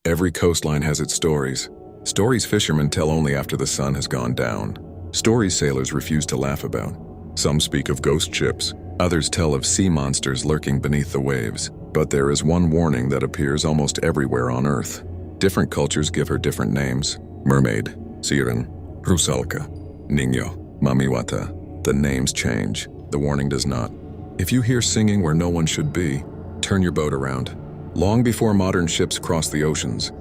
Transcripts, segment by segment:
Every coastline has its stories. Stories fishermen tell only after the sun has gone down. Stories sailors refuse to laugh about. Some speak of ghost ships, others tell of sea monsters lurking beneath the waves. But there is one warning that appears almost everywhere on Earth. Different cultures give her different names: mermaid, siren, rusalka, niño, mamiwata. The names change, the warning does not. If you hear singing where no one should be, turn your boat around. Long before modern ships crossed the oceans,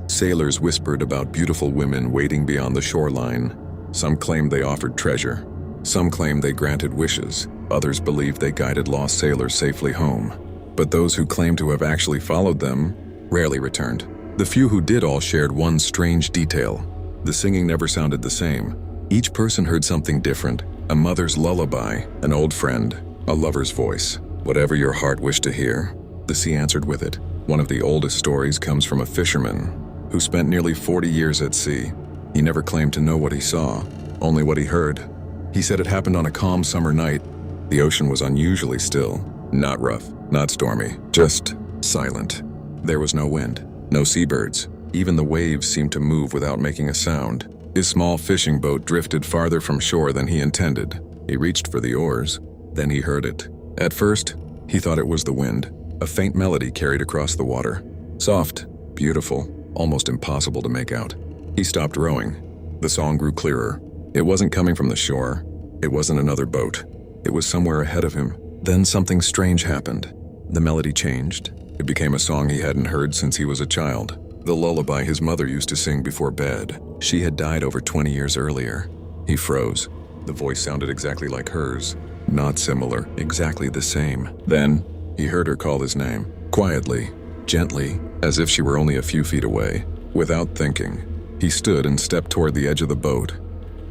sailors whispered about beautiful women waiting beyond the shoreline. Some claimed they offered treasure. Some claimed they granted wishes. Others believed they guided lost sailors safely home. But those who claimed to have actually followed them rarely returned. The few who did all shared one strange detail. The singing never sounded the same. Each person heard something different: a mother's lullaby, an old friend, a lover's voice. Whatever your heart wished to hear, the sea answered with it. One of the oldest stories comes from a fisherman who spent nearly 40 years at sea. He never claimed to know what he saw, only what he heard. He said it happened on a calm summer night. The ocean was unusually still, not rough, not stormy, just silent. There was no wind, no seabirds. Even the waves seemed to move without making a sound. His small fishing boat drifted farther from shore than he intended. He reached for the oars, then he heard it. At first, he thought it was the wind. A faint melody carried across the water. Soft, beautiful, almost impossible to make out. He stopped rowing. The song grew clearer. It wasn't coming from the shore. It wasn't another boat. It was somewhere ahead of him. Then something strange happened. The melody changed. It became a song he hadn't heard since he was a child. The lullaby his mother used to sing before bed. She had died over 20 years earlier. He froze. The voice sounded exactly like hers. Not similar, exactly the same. Then, he heard her call his name, quietly, gently, as if she were only a few feet away. Without thinking, he stood and stepped toward the edge of the boat.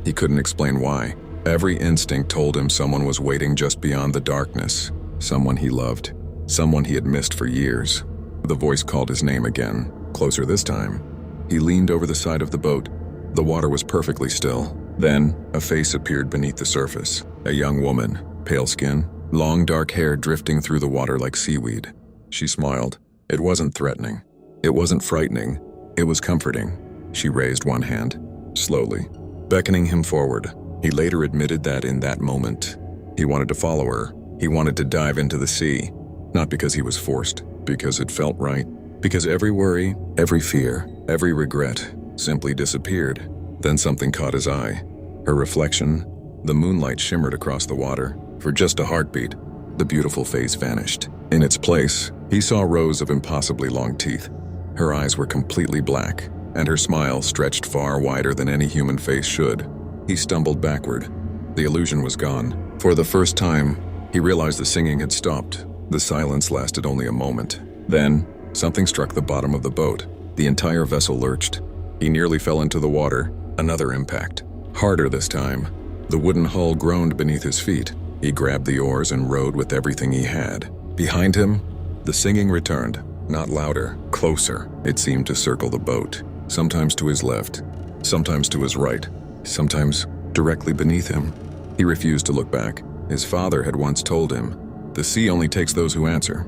He couldn't explain why. Every instinct told him someone was waiting just beyond the darkness. Someone he loved. Someone he had missed for years. The voice called his name again, closer this time. He leaned over the side of the boat. The water was perfectly still. Then, a face appeared beneath the surface. A young woman, pale skin, long dark hair drifting through the water like seaweed. She smiled. It wasn't threatening. It wasn't frightening. It was comforting. She raised one hand, slowly, beckoning him forward. He later admitted that in that moment, he wanted to follow her. He wanted to dive into the sea. Not because he was forced, because it felt right. Because every worry, every fear, every regret simply disappeared. Then something caught his eye. Her reflection. The moonlight shimmered across the water. For just a heartbeat, the beautiful face vanished. In its place, he saw rows of impossibly long teeth. Her eyes were completely black, and her smile stretched far wider than any human face should. He stumbled backward. The illusion was gone. For the first time, he realized the singing had stopped. The silence lasted only a moment. Then, something struck the bottom of the boat. The entire vessel lurched. He nearly fell into the water. Another impact. Harder this time. The wooden hull groaned beneath his feet. He grabbed the oars and rowed with everything he had. Behind him, the singing returned. Not louder, closer. It seemed to circle the boat. Sometimes to his left, sometimes to his right, sometimes directly beneath him. He refused to look back. His father had once told him, "The sea only takes those who answer."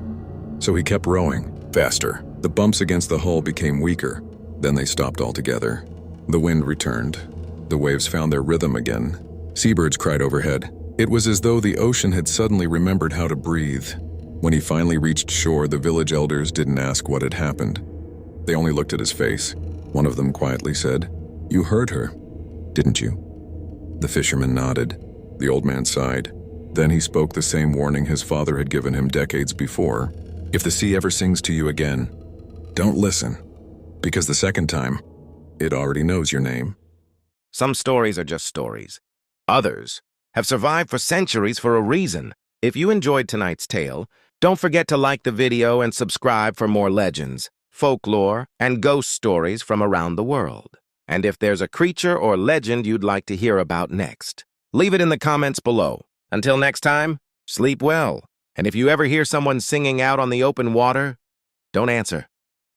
So he kept rowing, faster. The bumps against the hull became weaker. Then they stopped altogether. The wind returned. The waves found their rhythm again. Seabirds cried overhead. It was as though the ocean had suddenly remembered how to breathe. When he finally reached shore, the village elders didn't ask what had happened. They only looked at his face. One of them quietly said, "You heard her, didn't you?" The fisherman nodded. The old man sighed. Then he spoke the same warning his father had given him decades before. "If the sea ever sings to you again, don't listen, because the second time, it already knows your name." Some stories are just stories. Others have survived for centuries for a reason. If you enjoyed tonight's tale, don't forget to like the video and subscribe for more legends, folklore, and ghost stories from around the world. And if there's a creature or legend you'd like to hear about next, leave it in the comments below. Until next time, sleep well. And if you ever hear someone singing out on the open water, don't answer.